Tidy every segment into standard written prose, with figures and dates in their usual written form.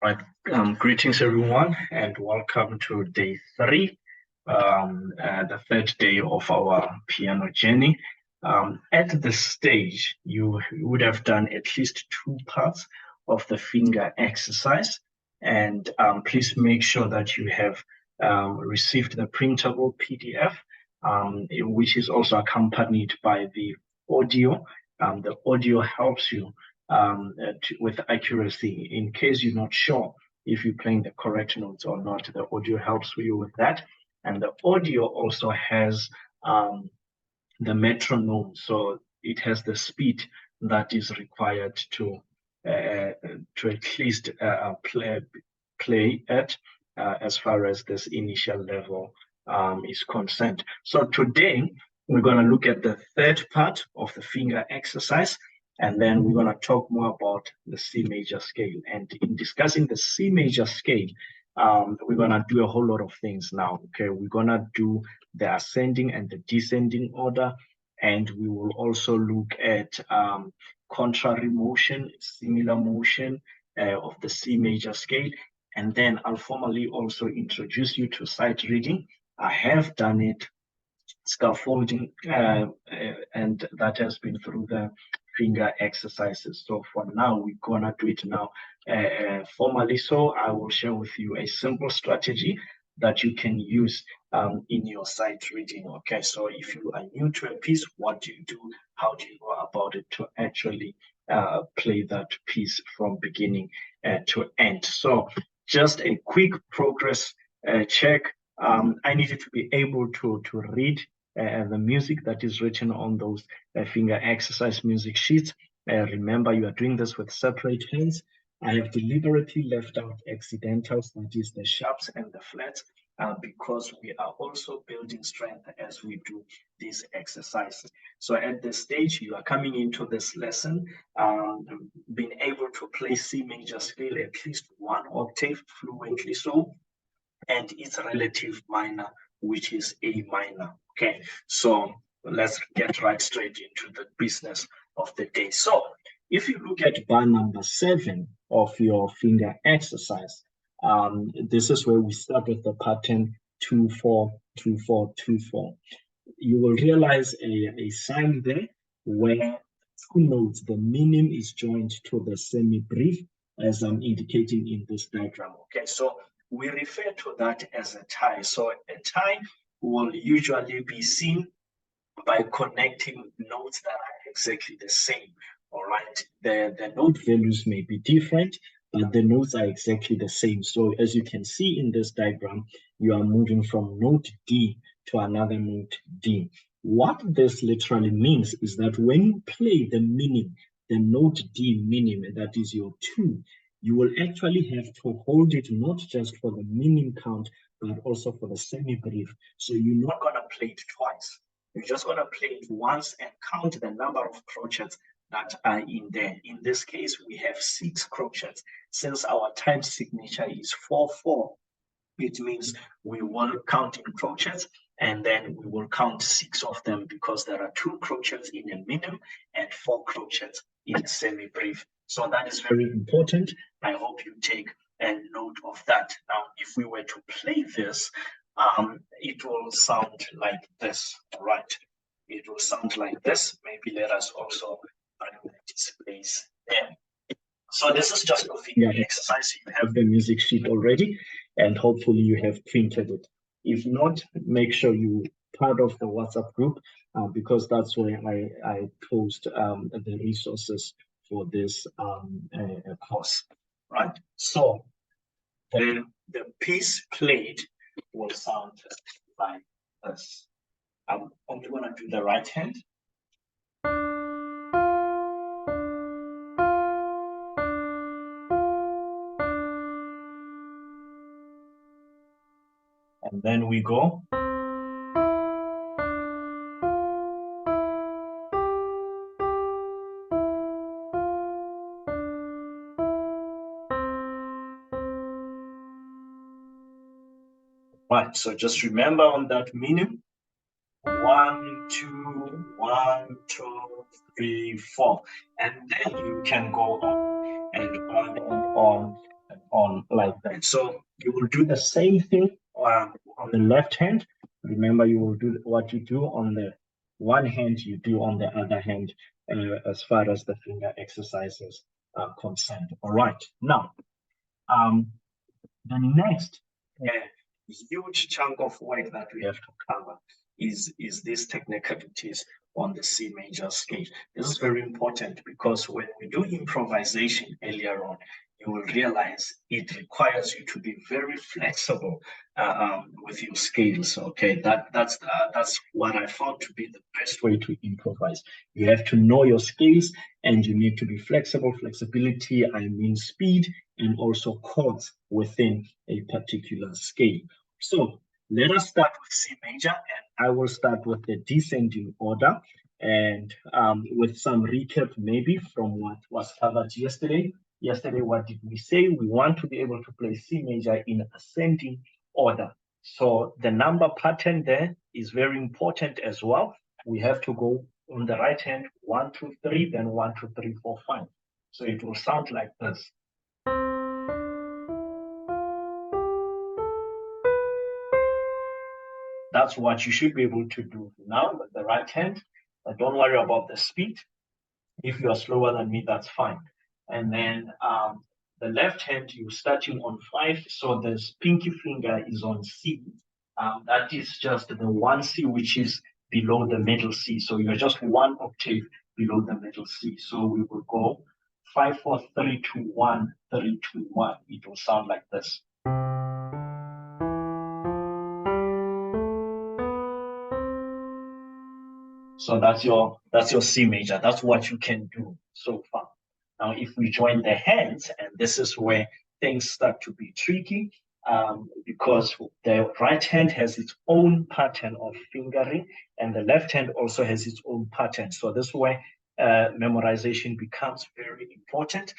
Right. Greetings, everyone, and welcome to day three, the third day of our piano journey. At this stage, you would have done at least two parts of the finger exercise, and please make sure that you have received the printable PDF, which is also accompanied by the audio. The audio helps you with accuracy. In case you're not sure if you're playing the correct notes or not, the audio helps you with that. And the audio also has the metronome, so it has the speed that is required to at least play at as far as this initial level is concerned. So today we're going to look at the third part of the finger exercise, and then we're going to talk more about the C major scale. And in discussing the C major scale, we're going to do a whole lot of things now. Okay, we're going to do the ascending and the descending order, and we will also look at contrary motion, similar motion of the C major scale. And then I'll formally also introduce you to sight reading. I have done it, scaffolding, and that has been through the finger exercises. So for now, we're gonna do it now formally. So I will share with you a simple strategy that you can use in your sight reading. Okay, so if you are new to a piece, what do you do? How do you go about it to actually play that piece from beginning to end? So just a quick progress check. I needed to be able to read the music that is written on those finger exercise music sheets. Remember, you are doing this with separate hands. I have deliberately left out accidentals, that is the sharps and the flats, because we are also building strength as we do these exercises. So at this stage, you are coming into this lesson, being able to play C major scale at least one octave fluently so, and its relative minor, which is A minor. Okay, so let's get right straight into the business of the day. So if you look at bar number 7 of your finger exercise, this is where we start with the pattern 2 4 2 4 2 4. You will realize a sign there where two notes, the minim is joined to the semi-brief, as I'm indicating in this diagram. Okay, so we refer to that as a tie. So a tie will usually be seen by connecting notes that are exactly the same. All right, the note values may be different, but the notes are exactly the same. So as you can see in this diagram, you are moving from note D to another note D. What this literally means is that when you play the minim, the note D minim, that is your 2, you will actually have to hold it not just for the minim count, but also for the semi-brief. So you're not going to play it twice. You're just going to play it once and count the number of crochets that are in there. In this case, we have 6 crochets. Since our time signature is 4-4, it means we will count in crochets, and then we will count 6 of them because there are 2 crochets in a minim and 4 crochets in a semi-brief. So that is very important. I hope you take a note of that. Now, if we were to play this, it will sound like this, right? It will sound like this. Maybe let us also bring the displays there. So this is just a finger exercise. You have the music sheet already, and hopefully you have printed it. If not, make sure you part of the WhatsApp group, because that's where I post the resources for this course. Right. So the piece played will sound like this. I'm only going to do the right hand. And then we go. Right, so just remember on that minim, 1, 2, 1, 2, 3, 4, and then you can go on and on and on and on like that. So you will do the same thing on the left hand. Remember, you will do what you do on the one hand, you do on the other hand, as far as the finger exercises are concerned. All right. Now, the next huge chunk of work that we have to cover is these technicalities on the C major scale. This is very important because when we do improvisation earlier on, you will realize it requires you to be very flexible with your scales. Okay, that's what I found to be the best way to improvise. You have to know your scales and you need to be flexible. Flexibility, I mean speed and also chords within a particular scale. So let us start with C major, and I will start with the descending order, and with some recap maybe from what was covered yesterday. Yesterday, what did we say? We want to be able to play C major in ascending order. So the number pattern there is very important as well. We have to go on the right hand, 1, 2, 3, then 1, 2, 3, 4, 5. So it will sound like this. That's what you should be able to do now with the right hand. But don't worry about the speed. If you are slower than me, that's fine. And then the left hand, you're starting on 5. So the pinky finger is on C. That is just the 1 C, which is below the middle C. So you're just 1 octave below the middle C. So we will go 5, 4, 3, 2, 1, 3, 2, 1. It will sound like this. So that's your C major. That's what you can do so far. Now, if we join the hands, and this is where things start to be tricky, because the right hand has its own pattern of fingering, and the left hand also has its own pattern. So this is where memorization becomes very important.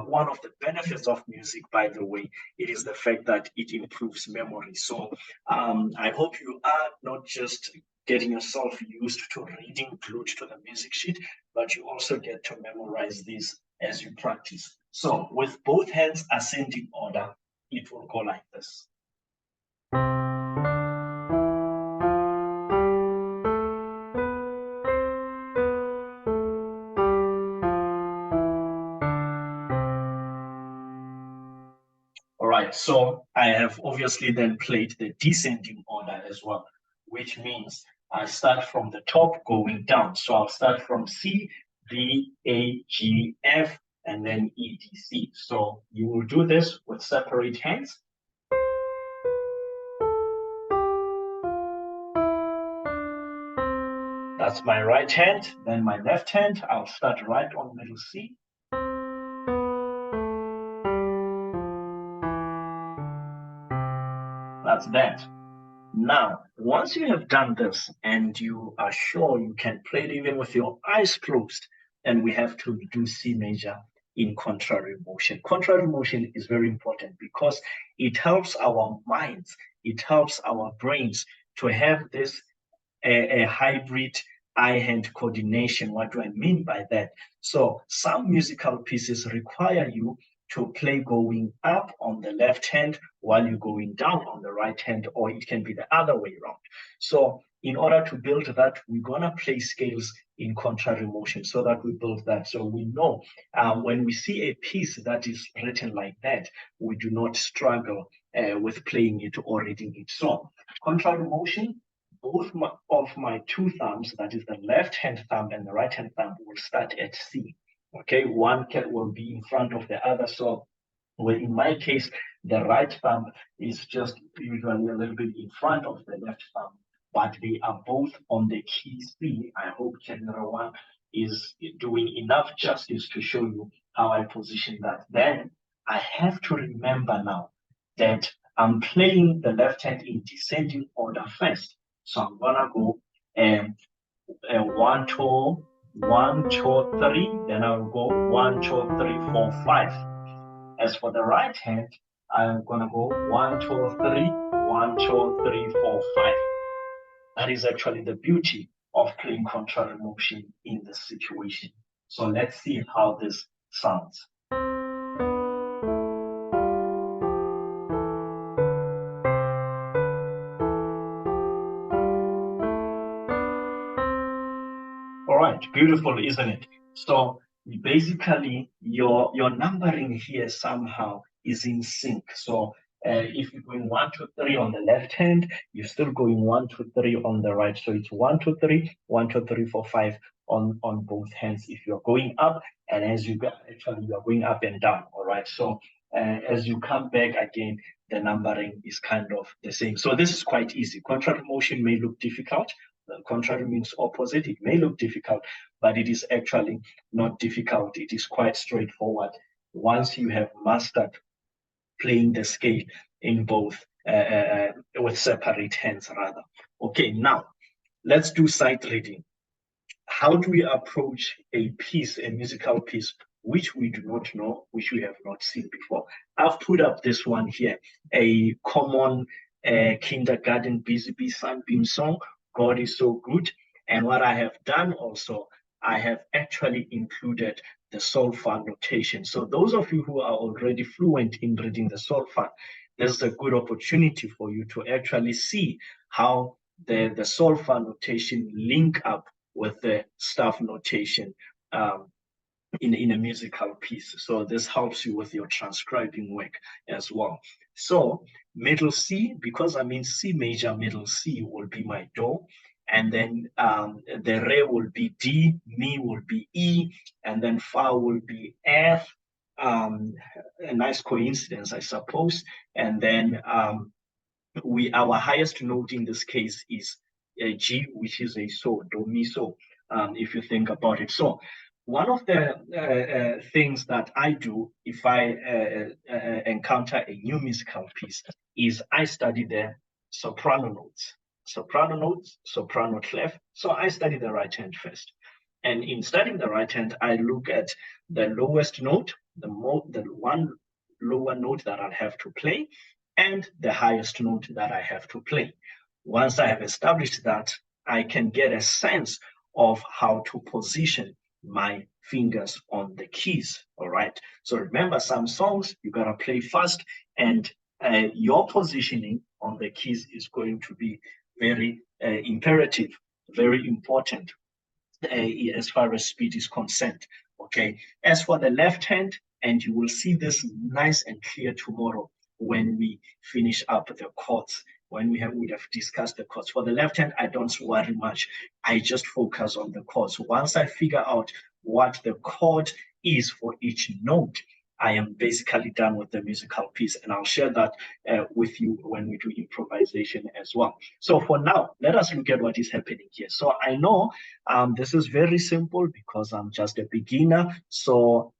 One of the benefits of music, by the way, it is the fact that it improves memory. So I hope you are not just getting yourself used to reading glued to the music sheet, but you also get to memorize this as you practice. So with both hands ascending order, it will go like this. All right, so I have obviously then played the descending order as well, which means I start from the top going down. So I'll start from C, D, A, G, F, and then E, D, C. So you will do this with separate hands. That's my right hand. Then my left hand, I'll start right on middle C. That's that. Now, once you have done this and you are sure you can play it even with your eyes closed, then we have to do C major in contrary motion. Contrary motion is very important because it helps our minds, it helps our brains to have this a hybrid eye-hand coordination. What do I mean by that? So some musical pieces require you to play going up on the left hand while you're going down on the right hand, or it can be the other way around. So in order to build that, we're going to play scales in contrary motion so that we build that. So we know when we see a piece that is written like that, we do not struggle with playing it or reading it. So contrary motion, both of my two thumbs, that is the left hand thumb and the right hand thumb, will start at C. Okay, one will be in front of the other. So, well, in my case, the right thumb is just usually a little bit in front of the left thumb, but they are both on the key C. I hope General One is doing enough justice to show you how I position that. Then I have to remember now that I'm playing the left hand in descending order first. So I'm gonna go 1, 2, 1, 2, 3, then I'll go 1, 2, 3, 4, 5. As for the right hand, I'm gonna go 1, 2, 3, 1, 2, 3, 4, 5. That is actually the beauty of playing contrary motion in this situation. So let's see how this sounds. right, beautiful, isn't it? So basically, your numbering here somehow is in sync. So if you're going 1, 2, 3 on the left hand, you're still going 1, 2, 3 on the right. So it's 1, 2, 3, 1, 2, 3, 4, 5 on both hands. If you're going up, and as you go, actually you are going up and down. All right. So as you come back again, the numbering is kind of the same. So this is quite easy. Contrary motion may look difficult. Contrary means opposite. It may look difficult, but it is actually not difficult. It is quite straightforward once you have mastered playing the scale in both with separate hands rather. Okay, now let's do sight reading. How do we approach a piece, a musical piece, which we do not know, which we have not seen before? I've put up this one here, a common kindergarten busy bee sunbeam song, God is so good. And what I have done also, I have actually included the solfa notation. So those of you who are already fluent in reading the solfa, this is a good opportunity for you to actually see how the solfa notation link up with the staff notation in a musical piece. So this helps you with your transcribing work as well. So middle C, because I'm in C major, middle C will be my do. And then the re will be D, mi will be E, and then fa will be F. A nice coincidence, I suppose. And then our highest note in this case is G, which is a so, do, mi, so, if you think about it. So one of the things that I do if I encounter a new musical piece is I study the soprano notes, soprano clef. So I study the right hand first. And in studying the right hand, I look at the lowest note, the one lower note that I'll have to play, and the highest note that I have to play. Once I have established that, I can get a sense of how to position my fingers on the keys. All right. So remember, some songs you gotta play fast, and your positioning on the keys is going to be very imperative, very important as far as speed is concerned. Okay. As for the left hand, and you will see this nice and clear tomorrow when we finish up the chords, when we would have discussed the chords. For the left hand, I don't worry much. I just focus on the chords. Once I figure out what the chord is for each note, I am basically done with the musical piece, and I'll share that with you when we do improvisation as well. So for now, let us look at what is happening here. So I know this is very simple because I'm just a beginner. So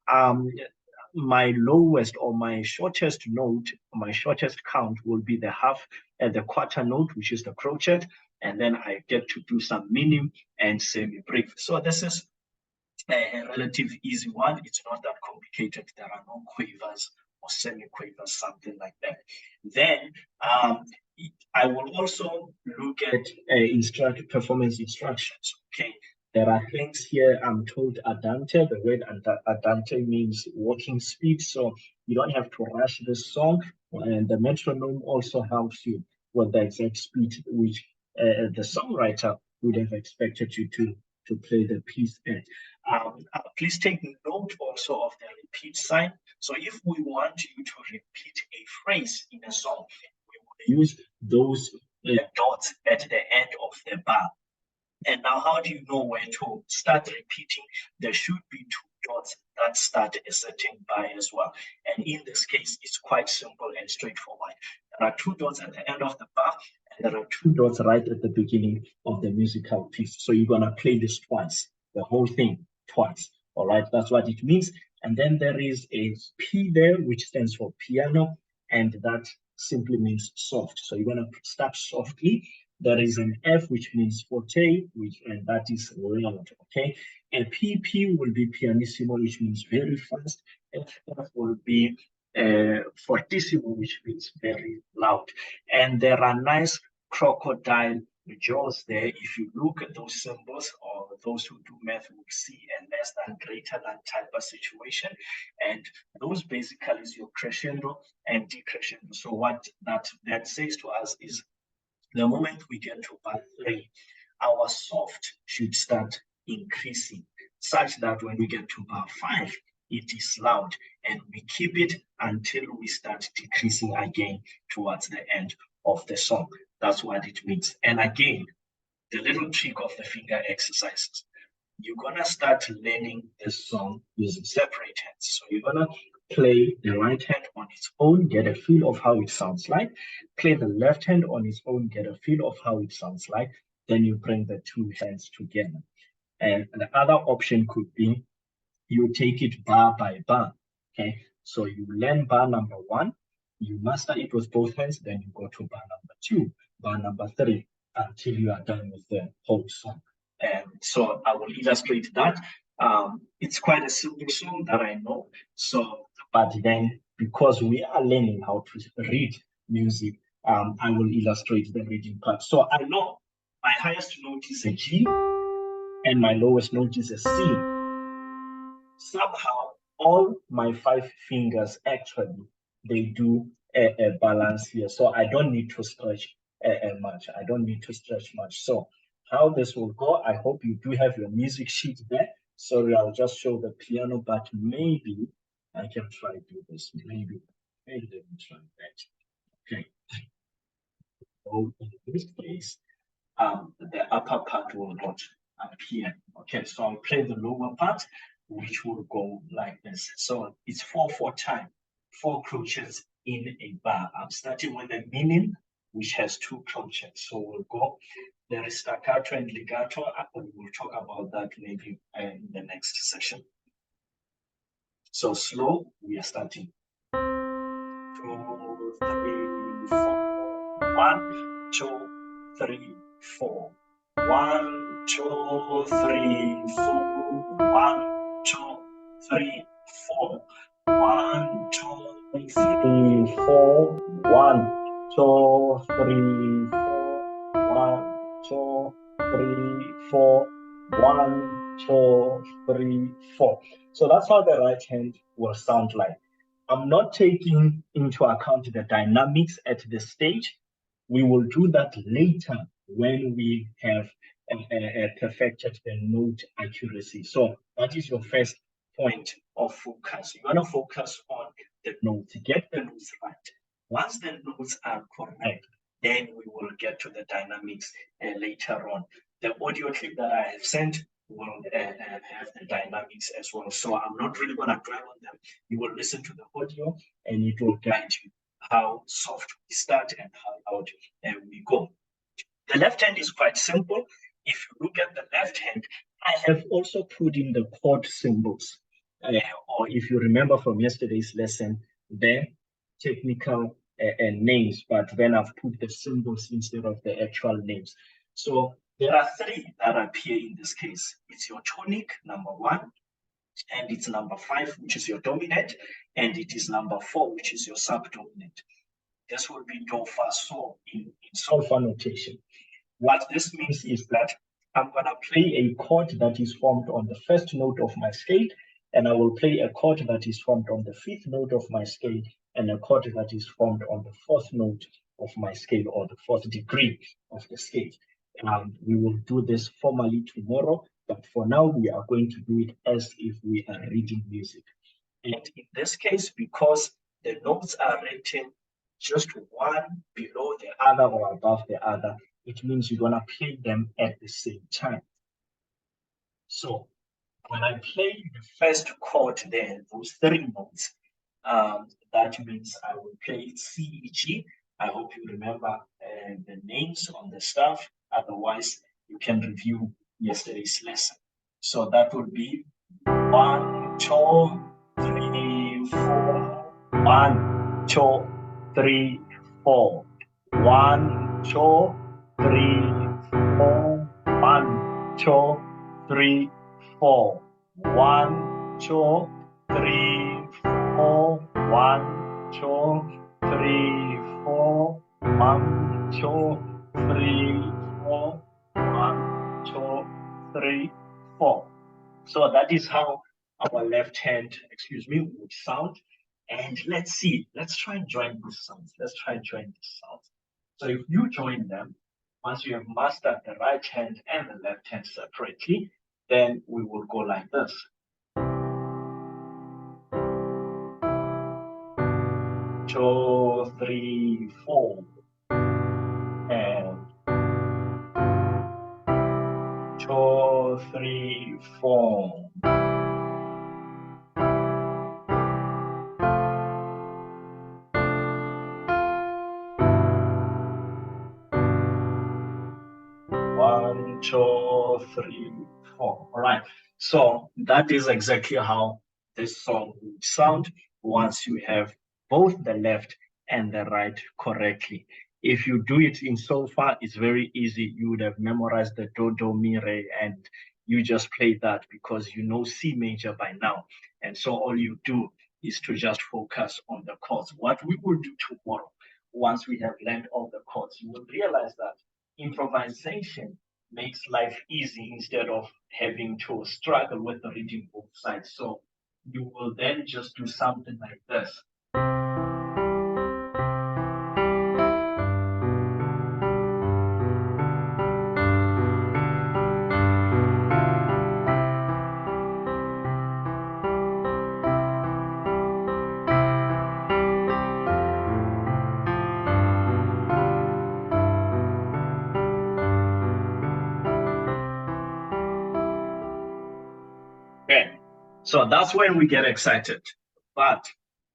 my lowest or my shortest note, my shortest count will be the half and the quarter note, which is the crochet, and then I get to do some minim and semi-brief. So this is a relative easy one. It's not that complicated. There are no quavers or semi-quavers, something like that. Then I will also look at performance instructions. Okay, there are things here I'm told andante. The word andante means walking speed, so you don't have to rush this song. And the metronome also helps you with the exact speed which the songwriter would have expected you to play the piece at. Please take note also of the repeat sign. So if we want you to repeat a phrase in a song, we will use those dots at the end of the bar. And now, how do you know where to start repeating? There should be two dots that start a certain bar as well. And in this case, it's quite simple and straightforward. There are two dots at the end of the bar, and there are two dots right at the beginning of the musical piece. So you're going to play this twice, the whole thing twice. All right, that's what it means. And then there is a P there, which stands for piano, and that simply means soft. So you're going to start softly. There is an F, which means forte, and that is loud, okay? And PP will be pianissimo, which means very fast. FF will be fortissimo, which means very loud. And there are nice crocodile jaws there. If you look at those symbols, or those who do math will see a less than, greater than type of situation. And those basically is your crescendo and decrescendo. So what that says to us is, the moment we get to bar 3, our soft should start increasing, such that when we get to bar 5, it is loud, and we keep it until we start decreasing again towards the end of the song. That's what it means. And again, the little trick of the finger exercises. You're gonna start learning this song using separate hands. So you're gonna play the right hand on its own, get a feel of how it sounds like. Play the left hand on its own, get a feel of how it sounds like. Then you bring the two hands together. And the other option could be you take it bar by bar. Okay, so you learn bar number 1, you master it with both hands, then you go to bar number 2, bar number 3, until you are done with the whole song. And so I will illustrate that. It's quite a simple song that I know. So, but then because we are learning how to read music, I will illustrate the reading part. So I know my highest note is a G and my lowest note is a C. Somehow all my 5 fingers actually they do a balance here, so I don't need to stretch much. I don't need to stretch much. So how this will go, I hope you do have your music sheet there. Sorry, I'll just show the piano, but maybe I can try to do this. Maybe let me try that. Okay. So in this case, the upper part will not appear. Okay, so I'll play the lower part, which will go like this. So it's 4/4 time, 4 crochets in a bar. I'm starting with the meaning, which has 2 crochets. So we'll go. There is staccato and legato, and we'll talk about that maybe in the next session. So slow, we are starting. 2, 3, 4. 1, 2, 3, 4. 1, 2, 3, 4. 1, 2, 3, 4. 1, 2, 3, 4. 1, 2, 3, 4. 1, 2, 3, 4. 1, 2, 3, 4. So that's how the right hand will sound like. I'm not taking into account the dynamics at the stage. We will do that later when we have perfected the note accuracy. So that is your first point of focus. You want to focus on the notes, get the notes right. Once the notes are correct, then we will get to the dynamics later on. The audio clip that I have sent will have the dynamics as well. So I'm not really going to dwell on them. You will listen to the audio and it will guide you how soft we start and how loud we go. The left hand is quite simple. If you look at the left hand, I have also put in the chord symbols. Or if you remember from yesterday's lesson, the technical names, but then I've put the symbols instead of the actual names. So there are 3 that appear in this case. It's your tonic, number 1, and it's number 5, which is your dominant, and it is number 4, which is your subdominant. This will be do, fa, sol in solfa notation. What this means is that I'm going to play a chord that is formed on the first note of my scale, and I will play a chord that is formed on the 5th note of my scale, and a chord that is formed on the 4th note of my scale, or the 4th degree of the scale. We will do this formally tomorrow, but for now we are going to do it as if we are reading music. And in this case, because the notes are written just one below the other or above the other, it means you're going to play them at the same time. So when I play the first chord there, those 3 notes, that means I will play C, E, G. I hope you remember the names on the stuff. Otherwise, you can review yesterday's lesson. So that would be 1, 2, 3, 4. 1, 2, 3, 4. 1, 2, 3, 4. 1, 2, 3, 4. 1, 2, 3, 4. 1, 2, 3, 4. 1, 2, 3, 4. 1, 2, 3, 4. So that is how our left hand, would sound. And let's see, let's try and join these sounds. Let's try and join these sounds. So if you join them, once you have mastered the right hand and the left hand separately, then we will go like this. 2, 3, 4, and 2, 3, 4. One, 2, 3, 4. All right. So that is exactly how this song would sound once you have both the left and the right correctly. If you do it in solfa, it's very easy. You would have memorized the do, do, mi, re, and you just play that because you know C major by now. And so all you do is to just focus on the chords. What we will do tomorrow, once we have learned all the chords, you will realize that improvisation makes life easy instead of having to struggle with reading both sides. So you will then just do something like this. Okay, so that's when we get excited, but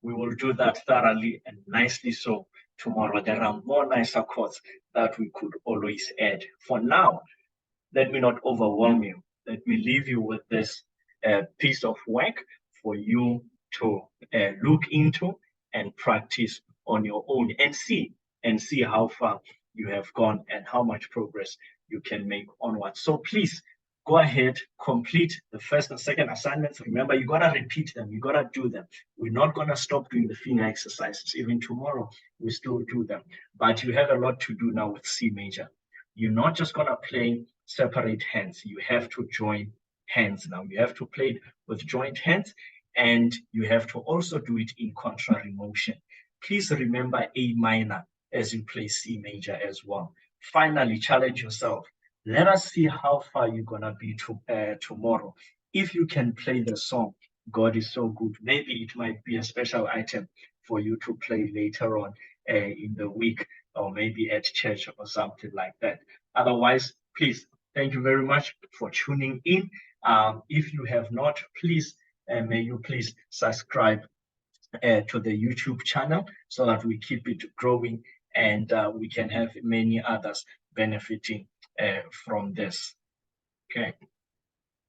we will do that thoroughly and nicely so tomorrow. There are more nicer chords that we could always add. For now, let me not overwhelm you. Let me leave you with this piece of work for you to look into and practice on your own and see how far you have gone and how much progress you can make onward. So please go ahead, complete the first and second assignments. Remember, you gotta repeat them, you gotta do them. We're not gonna stop doing the finger exercises. Even tomorrow, we still do them. But you have a lot to do now with C major. You're not just gonna play separate hands. You have to join hands now. You have to play it with joint hands, and you have to also do it in contrary motion. Please remember A minor as you play C major as well. Finally, challenge yourself. Let us see how far you're gonna be tomorrow. If you can play the song, God is so good. Maybe it might be a special item for you to play later on in the week, or maybe at church or something like that. Otherwise, please, thank you very much for tuning in. If you have not, please, may you please subscribe to the YouTube channel so that we keep it growing and we can have many others benefiting from this. Okay.